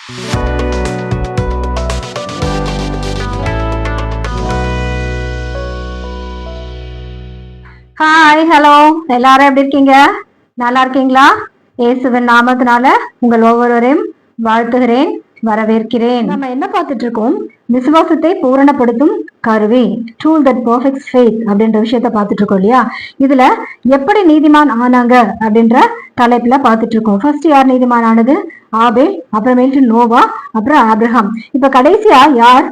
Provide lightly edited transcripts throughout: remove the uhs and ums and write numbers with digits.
Hi, hello, எல்லாரும் எப்படி இருக்கீங்க? நல்லா இருக்கீங்களா? இயேசுவின் நாமத்தினால உங்கள் ஒவ்வொருவரையும் வாழ்த்துகிறேன், வரவேற்கிறேன். நம்ம என்ன பார்த்துட்டு இருக்கோம்? விசுவாசத்தை பூரணப்படுத்தும் கருவி, டூல் தட் பெர்ஃபெக்ட்ஸ் ஃபெய்த் அப்படின்ற விஷயத்த பார்த்துட்டு இருக்கோம் இல்லையா? இதுல எப்படி நீதிமான் ஆனாங்க அப்படின்ற தலைப்புல பார்த்துட்டு இருக்கோம். ஃபர்ஸ்ட் யார் நீதிமான் ஆனது? ஆபேல், அப்புறமேட்டு நோவா, அப்புறம் ஆபிரகாம். இப்ப கடைசியா யார்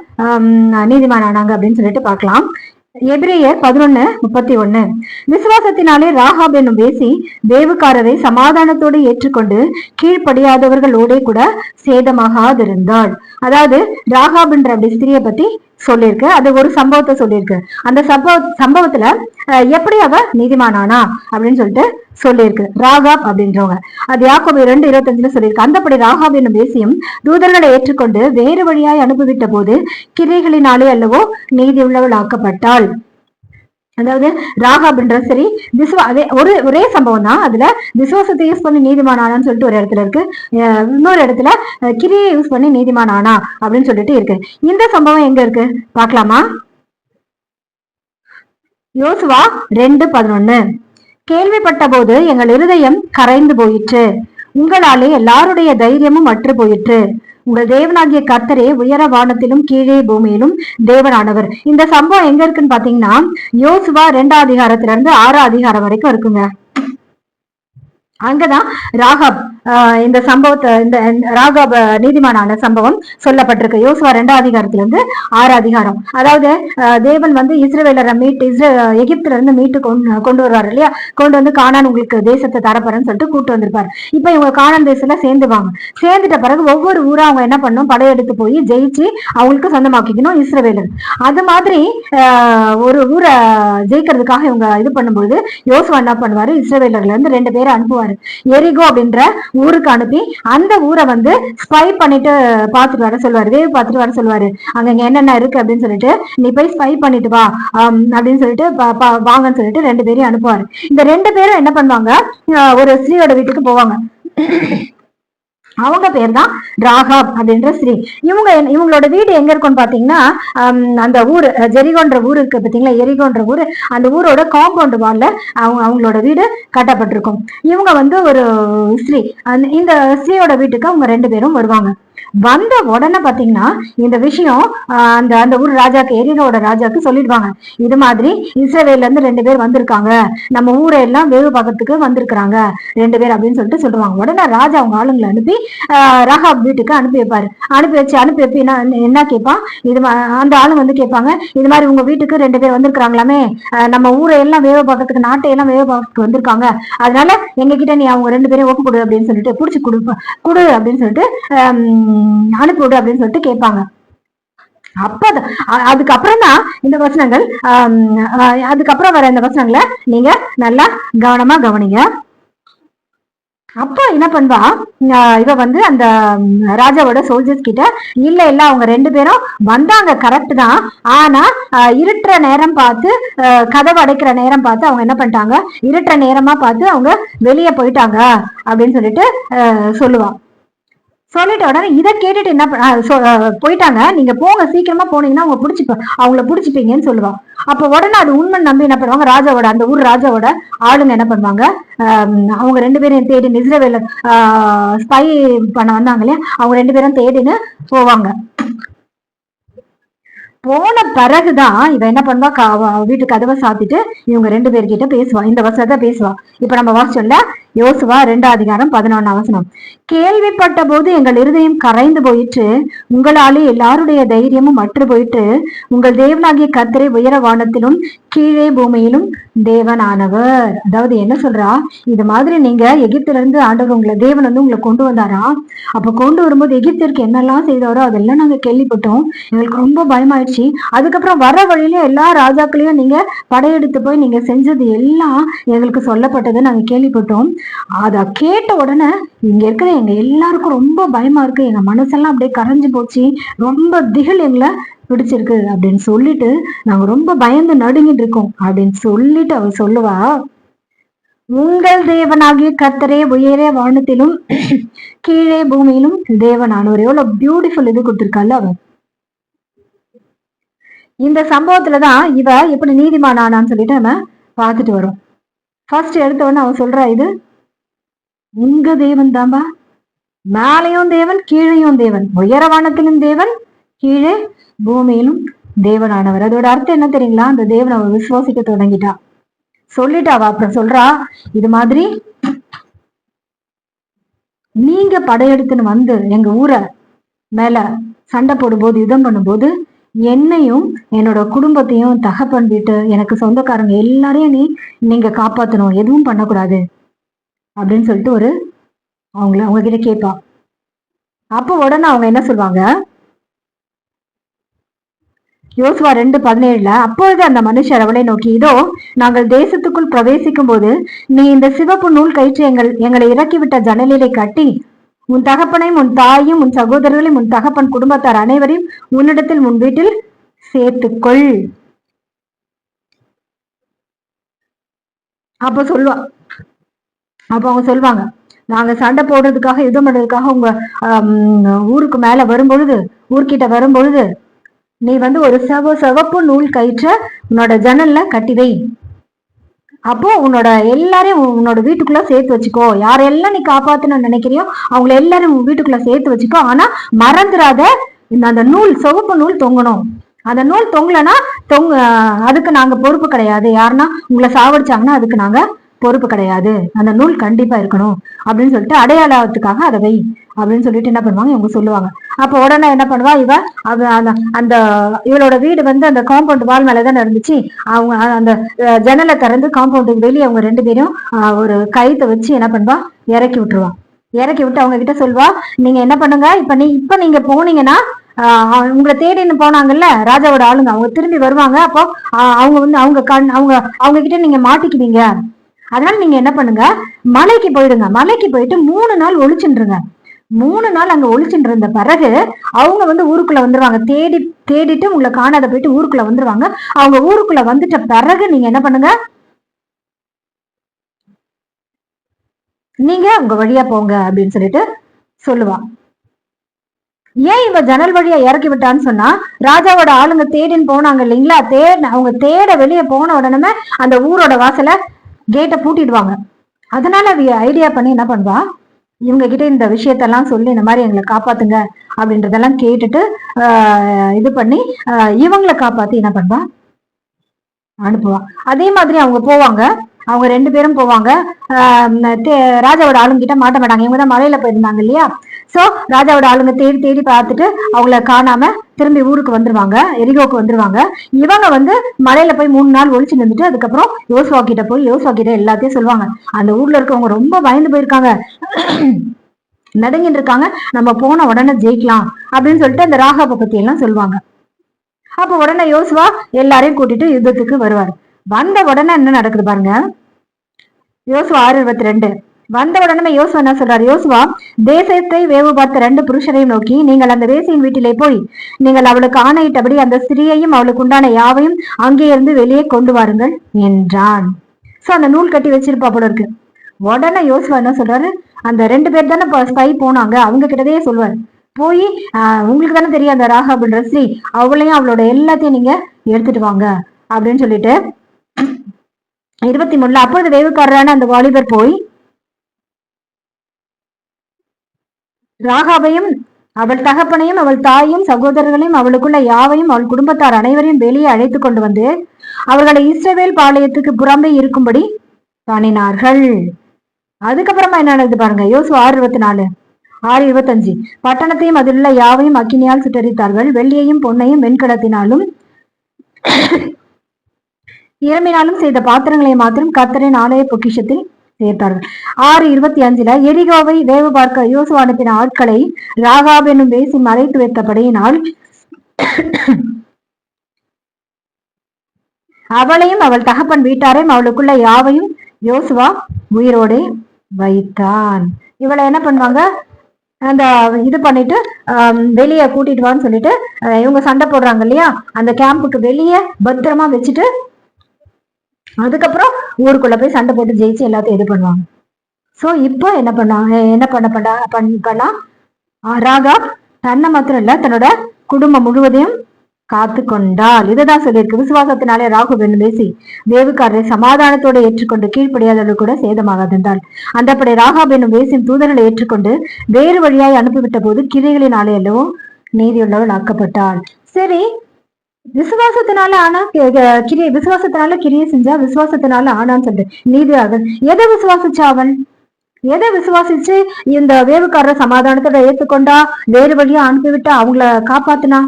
நீதிமான் ஆனாங்க அப்படின்னு சொல்லிட்டு பார்க்கலாம். எபிரேயர் 11:31. விசுவாசத்தினாலே ராகாப் என்னும் வேசி வேவுக்காரரை சமாதானத்தோடு ஏற்றுக்கொண்டு கீழ்ப்படியாதவர்களோட கூட சேதமாகாதிருந்தாள். அதாவது ராகாப்ன்ற அப்படி ஸ்திரியை பத்தி சொல்லியிருக்கு. அது ஒரு சம்பவத்தை சொல்லியிருக்கு. அந்த சம்பவத்துல எப்படி அவ நீதிமானானா அப்படின்னு சொல்லிட்டு சொல்லியிருக்கு ராகாப் அப்படின்றவங்க. அது யாக்கோபு 2:25 சொல்லியிருக்கு. அந்தபடி ராகாப் என்னும் வேசியும் தூதர்களை ஏற்றுக்கொண்டு வேறு வழியாய் அனுப்பிவிட்ட போது கிரைகளினாலே அல்லவோ நீதி உள்ளவள் ஆக்கப்பட்டாள். அதாவது ராகாப்ன்ற சரி அதே ஒரே சம்பவம் தான். அதுல விசுவாசத்தை யூஸ் பண்ணி நீதிமான் ஆனான்னு சொல்லிட்டு ஒரு இடத்துல இருக்கு, இன்னொரு இடத்துல கிரியை யூஸ் பண்ணி நீதிமான் ஆனா அப்படின்னு சொல்லிட்டு இருக்கு. இந்த சம்பவம் எங்க இருக்கு பார்க்கலாமா? யோசுவா 2:11. கேள்விப்பட்ட போது எங்கள் இருதயம் கரைந்து போயிற்று, உங்களாலே எல்லாருடைய தைரியமும் அற்று போயிற்று. உங்கள் தேவனாகிய கர்த்தரே உயர வானத்திலும் கீழே பூமியிலும் தேவனானவர். இந்த சம்பவம் எங்க இருக்குன்னு பாத்தீங்கன்னா யோசுவா 2ஆம் அதிகாரத்துல இருந்து 6ஆம் அதிகாரம் வரைக்கும் இருக்குங்க. அங்கதான் ராகாப் இந்த சம்பவத்தை இந்த ராகாப் நீதிமானான சம்பவம் சொல்லப்பட்டிருக்கு. யோசுவா 2ஆம் அதிகாரத்துல இருந்து 6ஆம் அதிகாரம். அதாவது தேவன் வந்து இஸ்ரவேலரை எகிப்துல இருந்து மீட்டு கொண்டு வருவாரு இல்லையா? கொண்டு வந்து கானான் உங்களுக்கு தேசத்தை தரப்பறன்னு சொல்லிட்டு கூட்டு வந்திருப்பாரு. இப்ப இவங்க கானான் தேசத்துல சேர்ந்துவாங்க. சேர்ந்துட்ட பிறகு ஒவ்வொரு ஊரா அவங்க என்ன பண்ணணும்? படையெடுத்து போய் ஜெயிச்சு அவங்களுக்கு சொந்தமாக்கிக்கணும் இஸ்ரவேலர். அது மாதிரி ஒரு ஊரை ஜெயிக்கிறதுக்காக இவங்க இது பண்ணும்போது யோசுவா என்ன பண்ணுவாரு? இஸ்ரவேலர்ல இருந்து 2 பேரை அனுப்புவாரு. எரிகோ அப்படின்ற ஊருக்கு அனுப்பி அந்த ஊரை வந்து ஸ்பை பண்ணிட்டு பாத்துட்டு வர சொல்லுவாரு, வேவு பார்த்துட்டு வர சொல்லுவாரு. அங்க என்னென்ன இருக்கு அப்படின்னு சொல்லிட்டு நீ போய் ஸ்பை பண்ணிட்டு வா அப்படின்னு சொல்லிட்டு வாங்கன்னு சொல்லிட்டு 2 பேரையும் அனுப்புவாரு. இந்த 2 பேரும் என்ன பண்ணுவாங்க? ஒரு ஸ்ரீயோட வீட்டுக்கு போவாங்க. அவங்க பேர் தான் ராகாப் அப்படின்ற ஸ்ரீ. இவங்களோட வீடு எங்க இருக்கும்னு பாத்தீங்கன்னா அந்த ஊர் ஜெரிகோன்ற ஊர் இருக்கு பாத்தீங்களா? எரிகோன்ற ஊர், அந்த ஊரோட காம்பவுண்ட் வால்ல அவங்களோட வீடு கட்டப்பட்டிருக்கும். இவங்க வந்து ஒரு ஸ்ரீ. இந்த ஸ்ரீயோட வீட்டுக்கு அவங்க 2 பேரும் வருவாங்க. வந்த உடனே பாத்தீங்கன்னா இந்த விஷயம் அந்த ஊர் ராஜாக்கு, எரிகோட ராஜாக்கு சொல்லிடுவாங்க. இது மாதிரி இஸ்ரவேல்ல இருந்து 2 பேர் வந்திருக்காங்க, நம்ம ஊரை எல்லாம் வேவு பார்க்கறதுக்கு வந்திருக்கிறாங்க 2 பேர் அப்படின்னு சொல்லிட்டு சொல்லுவாங்க. உடனே ராஜா அவங்க ஆளுங்களை அனுப்பி ராகாப் வீட்டுக்கு அனுப்பி வைப்பாரு. அனுப்பி வைப்பி என்ன கேட்பான்? அந்த ஆளு வந்து கேட்பாங்க, இது மாதிரி உங்க வீட்டுக்கு 2 பேர் வந்திருக்கிறாங்களாமே, நம்ம ஊரை எல்லாம் வேவு பார்க்கறதுக்கு, நாட்டை எல்லாம் வேவு பார்க்கறதுக்கு வந்திருக்காங்க, அதனால எங்க கிட்ட நீ அவங்க 2 பேரையும் ஒப்பு கொடு அப்படின்னு சொல்லிட்டு புடிச்சு கொடு அப்படின்னு சொல்லிட்டு அனுப்பிவிடு அப்படின்னு சொல்லிட்டு கேட்பாங்க. அதுக்கப்புறம் தான் இந்த வசனங்கள், அதுக்கப்புறம் வர இந்த வசனங்களை நீங்க நல்லா கவனமா கவனிங்க. அப்போ என்ன பண்ணுவா? இவ வந்து அந்த ராஜாவோட சோல்ஜர்ஸ் கிட்ட இல்ல அவங்க 2 பேரும் வந்தாங்க கரெக்ட் தான், ஆனா இருட்டுற நேரம் பார்த்து, கதவு அடைக்கிற நேரம் பார்த்து அவங்க என்ன பண்ணிட்டாங்க? இருட்டுற நேரமா பார்த்து அவங்க வெளியே போயிட்டாங்க அப்படின்னு சொல்லிட்டு சொல்லுவா. சொல்லிட்ட உடனே இதை கேட்டுட்டு என்ன போயிட்டாங்க, நீங்க போங்க, சீக்கிரமா போனீங்கன்னா அவங்கள புடிச்சுப்பீங்கன்னு சொல்லுவா. அப்ப உடனே அது உண்மை நம்பி என்ன பண்ணுவாங்க? ராஜாவோட, அந்த ஊர் ராஜாவோட ஆளுங்க என்ன பண்ணுவாங்க? அவங்க 2 பேரையும் தேடி இஸ்ரவேல ஸ்பை பண்ண வந்தாங்க இல்லையா? அவங்க 2 பேரும் தேடின்னு போவாங்க. போன பிறகுதான் இவ என்ன பண்ணுவா? வீட்டு கதவை சாத்திட்டு இவங்க 2 பேர்கிட்ட பேசுவா. இந்த வசனத்தை பேசுவா. இப்ப நம்ம வாசிச்சோம்ல யோசுவா 2ஆம் அதிகாரம் 11ஆம் வசனம். கேள்விப்பட்ட போது எங்கள் இருதயம் கரைந்து போயிற்று, உங்களாலே எல்லாருடைய தைரியமும் அற்று போயிற்று. உங்கள் தேவனாகிய கர்த்தரே உயர வானத்திலும் கீழே பூமியிலும் தேவனானவர். அதாவது என்ன சொல்றா? இது மாதிரி நீங்க எகிப்துல இருந்து ஆண்டவர் உங்களை, தேவன் வந்து உங்களை கொண்டு வந்தாரா? அப்ப கொண்டு வரும்போது எகிப்திற்கு என்னெல்லாம் செய்தாரோ அதெல்லாம் நாங்க கேள்விப்பட்டோம், எங்களுக்கு ரொம்ப பயமாயிடுச்சு. அதுக்கப்புறம் வர வழியில எல்லா ராஜாக்களையும் நீங்க படையெடுத்து போய் நீங்க செஞ்சது எல்லாம் எங்களுக்கு சொல்லப்பட்டதை நாங்க கேள்விப்பட்டோம். அத கேட்ட உடனே இங்க இருக்கிற எங்க எல்லாருக்கும் ரொம்ப பயமா இருக்கு, எங்க மனசெல்லாம் அப்படியே கரைஞ்சு போச்சு, ரொம்ப திகில் எங்களை பிடிச்சிருக்கு அப்படின்னு சொல்லிட்டு நாங்க ரொம்ப பயந்து நடுங்கிட்டு இருக்கோம் அப்படின்னு சொல்லிட்டு அவ சொல்லுவா. உங்கள் தேவனாகிய கர்த்தரே உயரே வானத்திலும் கீழே பூமியிலும் தேவனானவர். எவ்வளவு பியூட்டிஃபுல் இது கொடுத்திருக்காள் அவன். இந்த சம்பவத்துலதான் இவ எப்படி நீதிமான் ஆனான்னு சொல்லிட்டு நம்ம பார்த்துட்டு வரோம். ஃபர்ஸ்ட் எடுத்தவொடனே அவன் சொல்றா, இது உங்க தேவன் தான்பா, மேலையும் தேவன் கீழையும் தேவன், உயர வானத்திலும் தேவன் கீழே பூமியிலும் தேவனானவர். அதோட அர்த்தம் என்ன தெரியுங்களா? அந்த தேவன் அவ விசுவாசிக்க தொடங்கிட்டா, சொல்லிட்டாவா. அப்புறம் சொல்றா, இது மாதிரி நீங்க படையெடுத்துன்னு வந்து எங்க ஊரை மேல சண்டை போடும்போது, யுத்தம் பண்ணும்போது என்னையும் என்னோட குடும்பத்தையும் தகப்பன் வீட்டு எனக்கு சொந்தக்காரங்க எல்லாரையும் நீங்க காப்பாத்தணும், எதுவும் பண்ணக்கூடாது அப்படின்னு சொல்லிட்டு அவங்க கிட்ட கேட்பா. அப்போ உடனே அவங்க என்ன சொல்லுவாங்க, யோசுவா 2:17, அப்பொழுது அந்த மனுஷர் அவளை நோக்கி, இதோ நாங்கள் தேசத்துக்குள் பிரவேசிக்கும் போது நீ இந்த சிவப்பு நூல் கயிற்று எங்களை இறக்கிவிட்ட ஜன்னலிலை கட்டி உன் தகப்பனையும் உன் தாயும் உன் சகோதரர்களையும் உன் தகப்பன் குடும்பத்தார் அனைவரையும் உன்னிடத்தில் உன் வீட்டில் சேர்த்துக்கொள். அப்ப அவங்க சொல்லுவாங்க, நாங்க சண்டை போடுறதுக்காக யுத்தம் பண்றதுக்காக உங்க ஊருக்கு மேல வரும்பொழுது, ஊர்கிட்ட வரும்பொழுது நீ ஒரு சிவப்பு நூல் கயிற்ற உன்னோட ஜன்னல்ல கட்டி வை. அப்போ உன்னோட எல்லாரையும் உன்னோட வீட்டுக்குள்ள சேர்த்து வச்சுக்கோ. யாரெல்லாம் நீ காப்பாத்தணும்னு நினைக்கிறியோ அவங்கள எல்லாரும் வீட்டுக்குள்ள சேர்த்து வச்சுக்கோ. ஆனா மறந்துடாத, அந்த நூல் சிவப்பு நூல் தொங்கணும். அந்த நூல் தொங்கலன்னா அதுக்கு நாங்க பொறுப்பு கிடையாது. யாருன்னா உங்களை சாவடிச்சாங்கன்னா அதுக்கு நாங்க பொறுப்பு கிடையாது. அந்த நூல் கண்டிப்பா இருக்கணும் அப்படின்னு சொல்லிட்டு அடையாளத்துக்காக அதை வை அப்படின்னு சொல்லிட்டு என்ன பண்ணுவாங்க, இவங்க சொல்லுவாங்க. அப்ப உடனே என்ன பண்ணுவா, அந்த இவளோட வீடு அந்த காம்பவுண்ட் வால் மேலதான் இருந்துச்சு. அவங்க அந்த ஜன்னலை திறந்து காம்பவுண்டுக்கு வெளியே அவங்க 2 பேரும் ஒரு கயித்தை வச்சு என்ன பண்ணுவா, இறக்கி விட்டுருவா. இறக்கி விட்டு அவங்க கிட்ட சொல்வா, நீங்க என்ன பண்ணுங்க, இப்ப நீங்க போனீங்கன்னா உங்களை தேடின்னு போனாங்கல்ல ராஜாவோட ஆளுங்க, அவங்க திரும்பி வருவாங்க. அப்போ அவங்க அவங்க கிட்ட நீங்க மாட்டிக்குவீங்க. அதனால நீங்க என்ன பண்ணுங்க, மலைக்கு போயிடுங்க. மலைக்கு போயிட்டு 3 நாள் ஒளிச்சுருங்க. 3 நாள் அங்க ஒளிச்சுட்டு இருந்த பிறகு அவங்க ஊருக்குள்ள வந்துருவாங்க. தேடிட்டு உங்களை காணாத போயிட்டு ஊருக்குள்ள வந்துருவாங்க. அவங்க ஊருக்குள்ள வந்துட்ட பிறகு நீங்க என்ன பண்ணுங்க, நீங்க உங்க வழியா போங்க அப்படின்னு சொல்லிட்டு சொல்லுவா. ஏன் இவ ஜன்னல் வழியா இறக்கி விட்டான்னு சொன்னா, ராஜாவோட ஆளுங்க தேடின்னு போனாங்க இல்லைங்களா, அவங்க தேட வெளியே போன உடனே அந்த ஊரோட வாசலை கேட்டை பூட்டிடுவாங்க. அதனால ஐடியா பண்ணி என்ன பண்ணுவா, இவங்க கிட்ட இந்த விஷயத்தெல்லாம் சொல்லி இந்த மாதிரி எங்களை காப்பாத்துங்க அப்படின்றதெல்லாம் கேட்டுட்டு இது பண்ணி இவங்களை காப்பாத்தி என்ன பண்ணுவா, அனுப்புவா. அதே மாதிரி அவங்க போவாங்க. அவங்க 2 பேரும் போவாங்க. ராஜாவோட ஆளுங்கிட்ட மாட்ட மாட்டாங்க. இவங்க தான் மலையில போயிருந்தாங்க இல்லையா. சோ ராஜாவோட ஆளுங்க தேடி தேடி பார்த்துட்டு அவங்கள காணாம திரும்பி ஊருக்கு வந்துருவாங்க, எரிகோக்கு வந்துருவாங்க. இவங்க மலையில போய் 3 நாள் ஒழிச்சு நின்றுட்டு அதுக்கப்புறம் யோசுவா கிட்ட எல்லாத்தையும் சொல்லுவாங்க. அந்த ஊர்ல இருக்கவங்க ரொம்ப பயந்து போயிருக்காங்க, நடுங்கிட்டு இருக்காங்க. நம்ம போன உடனே ஜெயிக்கலாம் அப்படின்னு சொல்லிட்டு அந்த ராகாப பத்தி எல்லாம் சொல்லுவாங்க. அப்ப உடனே யோசுவா எல்லாரையும் கூட்டிட்டு யுத்தத்துக்கு வருவாரு. வந்த உடனே என்ன நடக்குது பாருங்க. யோசுவா 6:22. வந்த உடனே யோசுவா என்ன சொல்றாரு, யோசுவா தேசத்தை வேவு பார்த்த 2 புருஷரையும் நோக்கி, நீங்கள் அந்த வேசியின் வீட்டிலே போய் நீங்கள் அவளுக்கு ஆணையிட்டபடி அந்த ஸ்திரீயையும் அவளுக்கு உண்டான யாவையும் அங்கே இருந்து வெளியே கொண்டு வாருங்கள் என்றான். சோ அந்த நூல் கட்டி வச்சிருப்பா போல இருக்கு. உடனே யோசுவா என்ன சொல்றாரு, அந்த 2 பேர் தானே ஸ்பை போனாங்க, அவங்க கிட்டதே சொல்லுவாரு, போய் உங்களுக்கு தானே தெரியும் அந்த ராகாபுன்ற ஸ்ரீ, அவளையும் அவளோட எல்லாத்தையும் நீங்க எடுத்துட்டு வாங்க அப்படின்னு சொல்லிட்டு 23. அப்பொழுது வேவுக்காரரான அந்த வாலிபர் போய் ராகாபையும் அவள் தகப்பனையும் அவள் தாயும் சகோதரர்களையும் அவளுக்குள்ள யாவையும் அவள் குடும்பத்தார் அனைவரையும் வெளியே அழைத்து கொண்டு வந்து அவர்களை இஸ்ரவேல் பாளையத்துக்கு புறம்பே இருக்கும்படி பண்ணினார்கள். அதுக்கப்புறமா என்ன நடக்குது பாருங்க. யோசுவா 6:24, 6:25. பட்டணத்தையும் அதிலுள்ள யாவையும் அக்கினியால் சுட்டரித்தார்கள். வெள்ளியையும் பொன்னையும் வெண்கலத்தினாலும் இரும்பினாலும் செய்த பாத்திரங்களை மாத்திரம் கர்த்தரின் ஆலய பொக்கிஷத்தில் சேர்த்தார்கள். 6:25. எரிகோவை வேவு பார்க்க யோசுவா அனுப்பின ஆட்களை ராகாப் என்னும் வேசி மறைத்து வைத்தபடியினால் அவளையும் அவள் தகப்பன் வீட்டாரையும் அவளுக்குள்ள யாவையும் யோசுவா உயிரோடே வைத்தான். இவளை என்ன பண்ணுவாங்க, அந்த இது பண்ணிட்டு வெளியே கூட்டிட்டு வான்னு சொல்லிட்டு இவங்க சண்டை போடுறாங்க இல்லையா, அந்த கேம்புக்கு வெளியே பத்திரமா வச்சுட்டு அதுக்கப்புறம் ஊருக்குள்ள போய் சண்டை போட்டு ஜெயிச்சு எல்லாத்தையும் இது பண்ணுவாங்க. சோ இப்போ என்ன பண்ணா ராகாப் தன்னை மாத்திரம் இல்ல தன்னோட குடும்பம் முழுவதையும் காத்து கொண்டாள். இதுதான் சொல்லியிருக்கு. விசுவாசத்தினாலே ராகு என்னும் பேசி வேவுக்காரரை சமாதானத்தோடு ஏற்றுக்கொண்டு கீழ்ப்படியாதவர்கள் கூட சேதமாகாதென்றாள். அந்தப்படி ராகாப் என்னும் வேசின் தூதர்களை ஏற்றுக்கொண்டு வேறு வழியாய் அனுப்பிவிட்ட போது கிரிகளினாலே அல்லவோ நீதியுள்ளவள் ஆக்கப்பட்டாள். சரி, விசுவாசத்தினால ஆனா விசுவாசத்தினால கிரியை செஞ்சா விசுவாசத்தினால ஆனான்னு சொல்லிட்டு நீதியாக எதை விசுவாசிச்சா அவன்? எதை விசுவாசிச்சு இந்த வேவுக்காரரை சமாதானத்தோட ஏத்துக்கொண்டா வேறு வழியா அனுப்பிவிட்டா அவங்கள காப்பாத்துனா?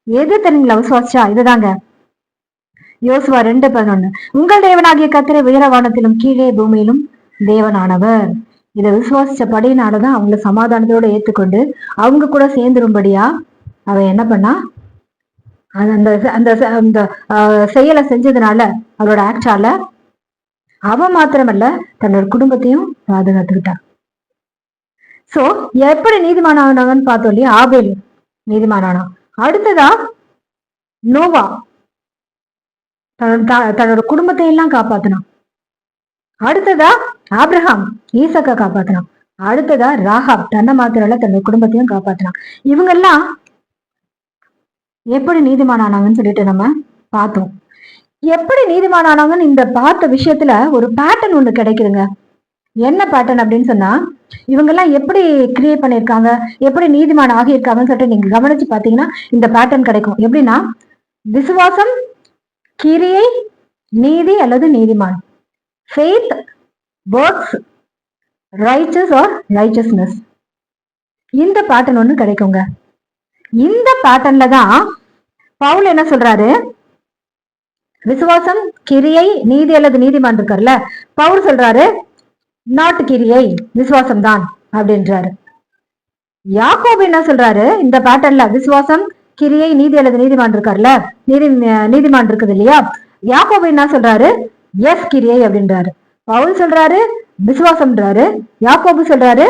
எது தெரியுங்களா விசுவாசிச்சா? இதுதாங்க யோசுவா 2:11. உங்கள் தேவனாகிய கர்த்தரை உயரவானத்திலும் கீழே பூமியிலும் தேவனானவர். இதை விசுவாசிச்சபடினாலதான் அவங்கள சமாதானத்தோட ஏத்துக்கொண்டு அவங்க கூட சேர்ந்துரும்படியா அவன் என்ன பண்ணா அந்த அந்த அந்த செயலை செஞ்சதுனால அவரோட ஆக்டால அவன் மாத்திரமல்ல தன்னோட குடும்பத்தையும் பாதுகாத்துக்கிட்டான். சோ எப்படி நீதிமானானவன் பார்த்தோம் இல்லையா? ஆபேல் நீதிமானானா. அடுத்ததா நோவா தன்னோட குடும்பத்தை எல்லாம் காப்பாத்தினான். அடுத்ததா ஆப்ரஹாம் ஈசக்க காப்பாத்தினான். அடுத்ததா ராகாப் தன்னை மாத்திரல தன்னோட குடும்பத்தையும் காப்பாத்தினான். இவங்க எல்லாம் எப்படி நீதிமானானாங்கன்னு சொல்லிட்டு நம்ம பார்த்தோம். எப்படி நீதிமானானாங்கன்னு இந்த பார்த்த விஷயத்துல ஒரு பேட்டர்ன் ஒண்ணு கிடைக்குதுங்க. என்ன பேட்டர்ன் அப்படின்னு சொன்னா, இவங்க எல்லாம் எப்படி கிரியேட் பண்ணிருக்காங்க, எப்படி நீதிமான் ஆகியிருக்காங்கன்னு சொல்லிட்டு நீங்க கவனிச்சு பாத்தீங்கன்னா இந்த பேட்டர்ன் கிடைக்கும். எப்படின்னா விசுவாசம், கிரியை, நீதி அல்லது நீதிமான், faith, works, righteous or righteousness. இந்த பேட்டர்ன் ஒண்ணு கிடைக்குங்க. இந்த பேட்டர்ன்ல தான் பவுல் என்ன சொல்றாரு? விசுவாசம், கிரியை, நீதி அல்லது நீதிமான் இருக்கார்ல, பவுல் சொல்றாரு நாட்டு கிரியை விசுவாசம் தான் அப்படின்றாரு. யாக்கோபு என்ன சொல்றாரு? இந்த பேட்டர்ன்ல விசுவாசம், கிரியை, நீதி அல்லது நீதிமான் இருக்கார்ல, நீதிமான் இருக்குது இல்லையா, யாக்கோபு என்ன சொல்றாரு? எஸ் கிரியை அப்படின்றாரு. பவுல் சொல்றாரு விசுவாசம்ன்றாரு, யாக்கோபு சொல்றாரு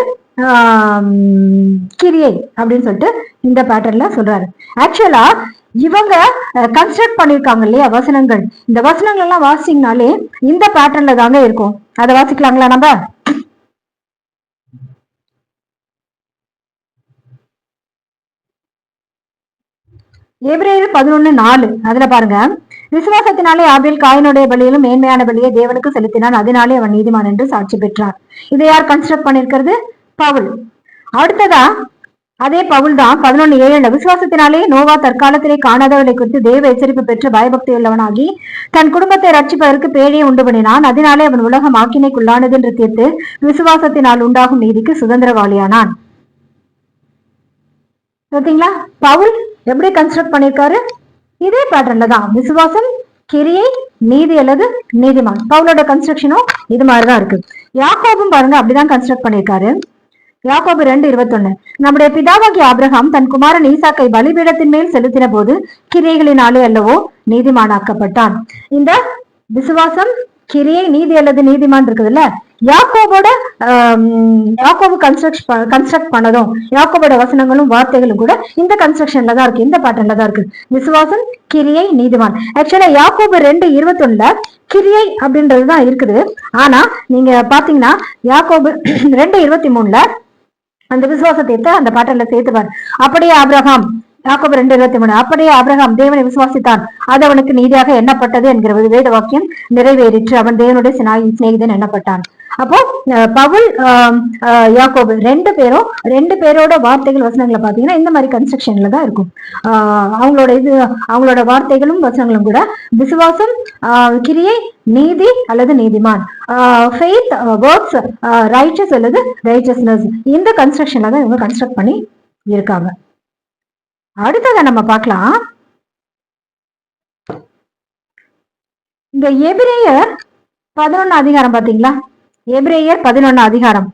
கிரியை அப்படின்னு சொல்லிட்டு இந்த பேட்டர்ன்ல சொல்றாரு. ஆக்சுவலா இவங்க கன்ஸ்ட்ரக்ட் பண்ணிருக்காங்க இல்லையா வசனங்கள், இந்த வசனங்கள் எல்லாம் வாசிங்கனாலே இந்த பேட்டர்ன்ல தாங்க இருக்கும். அதை வாசிக்கலாங்களா நம்ம? எபிரேயர் 11:4 அதுல பாருங்க, விசுவாசத்தினாலே ஆபேல் காயினுடைய பலியிலும் மேன்மையான பலியை தேவனுக்கு செலுத்தினான், அதனாலே அவன் நீதிமான் என்று சாட்சி பெற்றான். இதை யார் கன்ஸ்ட்ரக்ட் பண்ணிருக்கிறது? பவுல். அடுத்ததா அதே பவுல் தான் 11:7 விசுவாசத்தினாலே நோவா தற்காலத்திலே காணாதவர்களை குறித்து தேவ எச்சரிப்பு பெற்று பயபக்தி உள்ளவனாகி தன் குடும்பத்தை ரட்சிப்பதற்கு பேழையை உண்டு பண்ணினான், அதனாலே அவன் உலகம் ஆக்கினைக்குள்ளானது என்று தீர்த்து விசுவாசத்தினால் உண்டாகும் நீதிக்கு சுதந்திரவாளியானான். பார்த்தீங்களா பவுல் எப்படி கன்ஸ்ட்ரக்ட் பண்ணிருக்காரு? இதே பேட்டர்ன்ல தான் விசுவாசம், கிரியை, நீதி அல்லது நீதிமான். பவுலோட கன்ஸ்ட்ரக்ஷனும் இது மாதிரிதான் இருக்கு. யாக்கோபும் பாருங்க அப்படிதான் கன்ஸ்ட்ரக்ட் பண்ணிருக்காரு. யாக்கோபு 2:21 நம்முடைய பிதாவாகிய ஆபிரகாம் தன் குமாரன் ஈசாக்கை பலிபீடத்தின் மேல் செலுத்தின போது கிரியைகளினாலே அல்லவோ நீதிமானாக்கப்பட்டான். இந்த விசுவாசம், கிரியை, நீதி அல்லது நீதிமான் இருக்குதுல்ல, யாக்கோபு கன்ஸ்ட்ரக்ட் பண்ணதும் யாக்கோபோட வசனங்களும் வார்த்தைகளும் கூட இந்த கன்ஸ்ட்ரக்ஷன்ல தான் இருக்கு, இந்த பேட்டர்ன்ல தான் இருக்கு. விசுவாசம், கிரியை, நீதிமான். ஆக்சுவலா யாக்கோபு 2:21 கிரியை அப்படின்றதுதான் இருக்குது. ஆனா நீங்க பாத்தீங்கன்னா யாக்கோபு 2:23 அந்த விசுவாசத்தை அந்த பாட்டல்ல சேர்த்துவார். அப்படியே ஆபிரகாம், யாக்கோபு 2:23 அப்படியே ஆபிரகாம் தேவனை விசுவாசித்தான், அது அவனுக்கு நீதியாக எண்ணப்பட்டது என்கிற வேத வாக்கியம் நிறைவேறிற்று, அவன் தேவனுடைய சிநேகிதன் எண்ணப்பட்டான். அப்போ பவுல், யாக்கோபு ரெண்டு பேரோட வார்த்தைகள் வசனங்களை பாத்தீங்கன்னா இந்த மாதிரி கன்ஸ்ட்ரக்ஷன்ல தான் இருக்கும். அவங்களோட வார்த்தைகளும் வசனங்களும் கூட விசுவாசம், கிரியை, நீதி அல்லது நீதிமான், ஃபெய்த், ஒர்க்ஸ், ரைச்சஸ் அல்லது ரைச்சஸ்னஸ், இந்த கன்ஸ்ட்ரக்ஷன்ல தான் இவங்க கன்ஸ்ட்ரக்ட் பண்ணி இருக்காங்க. அடுத்ததை நம்ம பார்க்கலாம். இந்த எபிரேயர் 11 அதிகாரம் பாத்தீங்களா? எபிரேயர் 11 அதிகாரம்.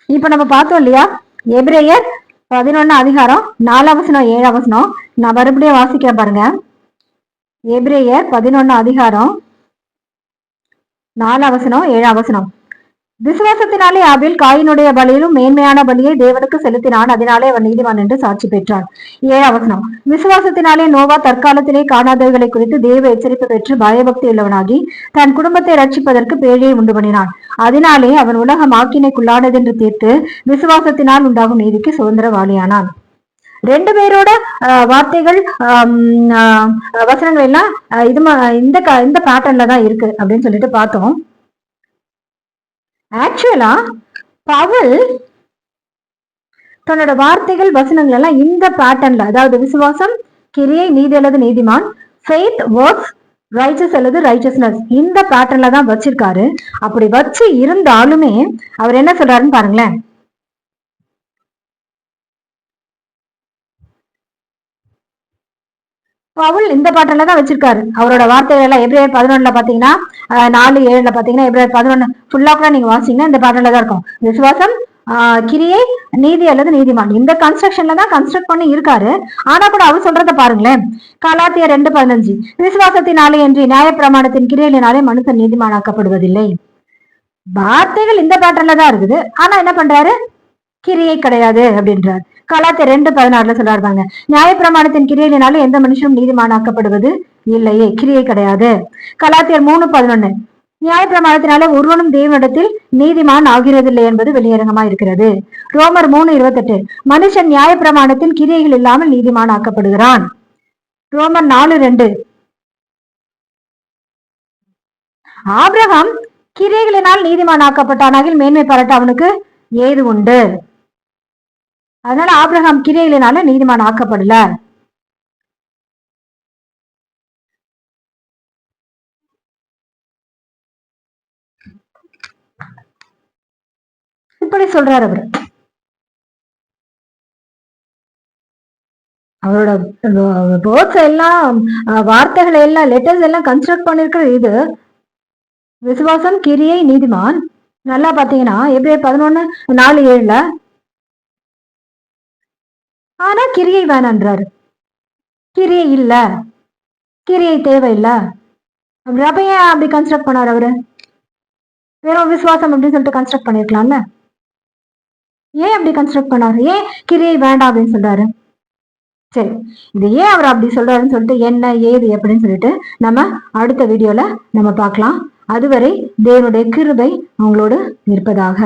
இப்ப நம்ம பார்த்தோம் இல்லையா, எபிரேயர் 11 அதிகாரம் 4 வசனம் 7 வசனம். நான் மறுபடியும் வாசிக்கிறேன் பாருங்க. எபிரேயர் 11 அதிகாரம் 4 வசனம் 7 வசனம். விசுவாசத்தினாலே ஆபேல் காயினுடைய பலியிலும் மேன்மையான பலியை தேவனுக்கு செலுத்தினான், அதனாலே அவன் நீதிமான் என்று சாட்சி பெற்றான். 7 வசனம். விசுவாசத்தினாலே நோவா தற்காலத்திலே காணாதவைகளை குறித்து தேவ எச்சரிப்பு பெற்று பயபக்தி உள்ளவனாகி தன் குடும்பத்தை ரட்சிப்பதற்கு பேழையை உண்டு பண்ணினான். அதனாலே அவன் உலகம் ஆக்கினைக்குள்ளானதென்று தீர்த்து விசுவாசத்தினால் உண்டாகும் நீதிக்கு சுதந்திரவாளியானான். 2 பேரோட வார்த்தைகள் வசனங்கள் எல்லாம் இந்த பேட்டர்ன்ல தான் இருக்கு அப்படின்னு சொல்லிட்டு பார்த்தோம். ஆக்சுவலா பவுல் தன்னோட வார்த்தைகள் வசனங்கள் எல்லாம் இந்த பேட்டர்ன்ல, அதாவது விசுவாசம், கிரியை, நீதி அல்லது நீதிமான், ஃபெய்த், வொர்க்ஸ், ரைச்சஸ் அல்லது ரைச்சஸ்னஸ், இந்த பேட்டர்ன்ல தான் வச்சிருக்காரு. அப்படி வச்சு இருந்தாலுமே அவர் என்ன சொல்றாருன்னு பாருங்களேன். பவுல் இந்த பாட்டில தான் வச்சிருக்காரு அவரோட வார்த்தைகள் எல்லாம். எபிரேயர் 11 பாத்தீங்கன்னா 4:7 பாத்தீங்கன்னா, எபிரேயர் 11 ஃபுல்லா கூட நீங்க வாசிங்கன்னா இந்த பாட்டில தான் இருக்கும். விசுவாசம், கிரியை, நீதி அல்லது நீதிமான், இந்த கன்ஸ்ட்ரக்ஷன்ல தான் கன்ஸ்ட்ரக்ட் பண்ணி இருக்காரு. ஆனா கூட அவர் சொல்றத பாருங்களேன். கலாத்தியர் 2:15, விசுவாசத்தினாலே என்று நியாயப்பிரமாணத்தின் கிரியையினாலே மனுஷன் நீதிமானாக்கப்படுவதில்லை. வார்த்தைகள் இந்த பேட்டர்ல தான் இருக்குது, ஆனா என்ன பண்றாரு, கிரியை கிடையாது அப்படின்றார். கலாத்தியர் 2:16 சொல்றாருங்க, நியாயப்பிரமாணத்தின் கிரியையினால எந்த மனுஷனும் நீதிமானாக்கப்படுவது இல்லையே, கிரியை கிடையாது. கலாத்தியர் 3:11, நியாயப்பிரமாணத்தினால ஒருவனும் தேவனிடத்தில் நீதிமான் ஆகிறதில்லை என்பது வெளியரங்கமா இருக்கிறது. ரோமர் 3:28, மனுஷன் நியாயப்பிரமாணத்தின் கிரியைகள் இல்லாமல் நீதிமான் ஆக்கப்படுகிறான். ரோமர் 4:2, ஆபிரகாம் கிரியைகளினால் நீதிமான் ஆக்கப்பட்டானாகில் மேன்மை பாராட்ட அவனுக்கு ஏது உண்டு. அதனால ஆபிரகாம் கிரியைகளினால நீதிமான் ஆக்கப்படல. இப்படி சொல்றாரு அவரு. அவரோட வேர்ட்ஸ் எல்லாம், வார்த்தைகளை எல்லாம், லெட்டர்ஸ் எல்லாம் கன்ஸ்ட்ரக்ட் பண்ணிருக்கிற இது விசுவாசம், கிரியை, நீதிமான். நல்லா பாத்தீங்கன்னா எபிரேயர் 11:4-7, ஆனா கிரியை வேணான்றாரு. கிரியை இல்ல, கிரியை தேவையில்லை. அப்ப ஏன் அப்படி கன்ஸ்ட்ரக்ட் பண்ணாரு அவரு? வெறும் விசுவாசம் அப்படின்னு சொல்லிட்டு கன்ஸ்ட்ரக்ட் பண்ணிருக்கலாம்ல. ஏன் அப்படி கன்ஸ்ட்ரக்ட் பண்ணாரு? ஏன் கிரியை வேண்டாம் அப்படின்னு சொல்றாரு? சரி, இது ஏன் அவர் அப்படி சொல்றாருன்னு சொல்லிட்டு என்ன ஏது அப்படின்னு சொல்லிட்டு நம்ம அடுத்த வீடியோல நம்ம பார்க்கலாம். அதுவரை தேவனுடைய கிருபை உங்களோடு இருப்பதாக.